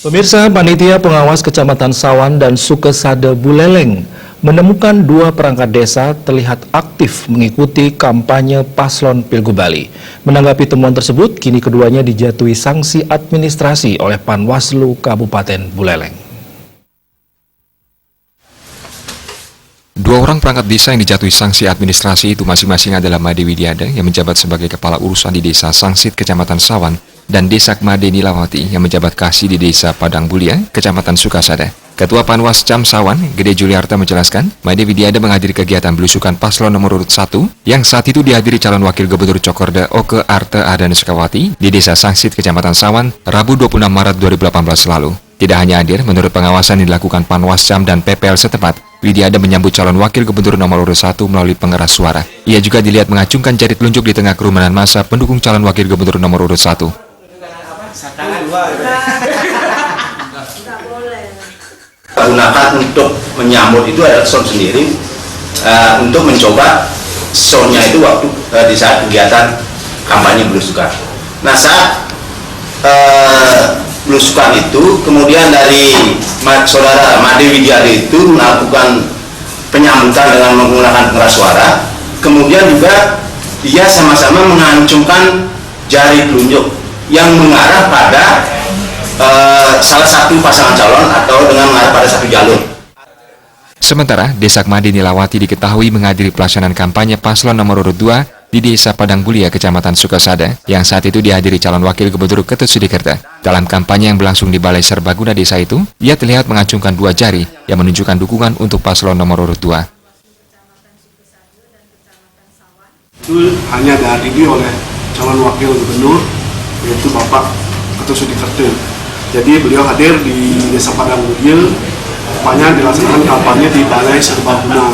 Pemirsa, panitia pengawas Kecamatan Sawan dan Sukesade Buleleng menemukan dua perangkat desa terlihat aktif mengikuti kampanye paslon Pilgub Bali. Menanggapi temuan tersebut, kini keduanya dijatuhi sanksi administrasi oleh Panwaslu Kabupaten Buleleng. Dua orang perangkat desa yang dijatuhi sanksi administrasi itu masing-masing adalah Made Widiada yang menjabat sebagai kepala urusan di Desa Sangsit, Kecamatan Sawan, dan Desa Made Nilawati yang menjabat kasih di Desa Padang Bulia, Kecamatan Sukesade. Ketua Panwascam Sawan, Gede Juliarta menjelaskan, Made Widiada menghadiri kegiatan belusukan paslon nomor urut 1 yang saat itu dihadiri calon wakil gubernur Cokorda Oke Arte Ardana Sukawati di Desa Sangsit, Kecamatan Sawan, Rabu 26 Maret 2018 lalu. Tidak hanya hadir, menurut pengawasan yang dilakukan Panwascam dan PPL setempat, Widiada menyambut calon wakil gubernur nomor urut 1 melalui pengeras suara. Ia juga dilihat mengacungkan jari telunjuk di tengah kerumunan massa pendukung calon wakil gubernur nomor urut 1. Gunakan untuk menyambut itu adalah sound sendiri untuk mencoba soundnya itu waktu di saat kegiatan kampanye belusukan. Nah, saat belusukan itu kemudian dari saudara Made Widiada itu melakukan penyambutan dengan menggunakan pengeras suara, kemudian juga dia sama-sama mengacungkan jari telunjuk yang mengarah pada salah satu pasangan calon atau dengan mengarah pada satu jalur. Sementara, Desa Made Nilawati diketahui menghadiri pelaksanaan kampanye paslon nomor urut 2 di Desa Padang Bulia, Kecamatan Sukesade, yang saat itu dihadiri calon wakil gubernur Ketut Sudikerta. Dalam kampanye yang berlangsung di Balai Serbaguna desa itu, ia terlihat mengacungkan dua jari yang menunjukkan dukungan untuk paslon nomor urut 2. Itu hanya dihadiri oleh calon wakil gubernur, yaitu Bapak Ketut Sudikerta. Jadi beliau hadir di Desa Padang Bulia, rupanya dilaksanakan kampanye di Balai Serbaguna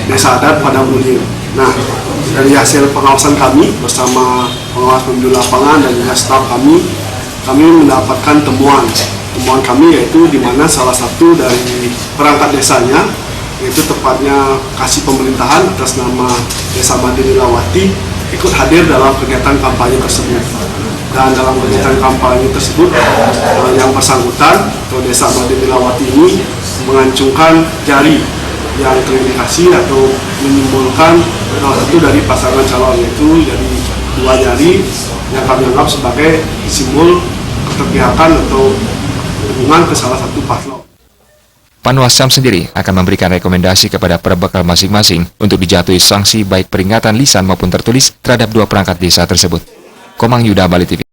Desa Adat Padang Bulia. Nah, dari hasil pengawasan kami bersama pengawas pemilu lapangan dan juga staf kami mendapatkan temuan kami, yaitu di mana salah satu dari perangkat desanya, yaitu tepatnya kasih pemerintahan atas nama Desa Made Nilawati, ikut hadir dalam kegiatan kampanye tersebut. Dan dalam kegiatan kampanye tersebut, yang bersangkutan atau Desa Made Nilawati ini mengacungkan jari yang terindikasi atau menimbulkan salah satu dari pasangan calon, yaitu jadi dua jari yang kami anggap sebagai simbol keterpihakan atau dukungan ke salah satu paslon. Panwascam sendiri akan memberikan rekomendasi kepada perbekal masing-masing untuk dijatuhi sanksi baik peringatan lisan maupun tertulis terhadap dua perangkat desa tersebut. Komang Yuda, Bali TV.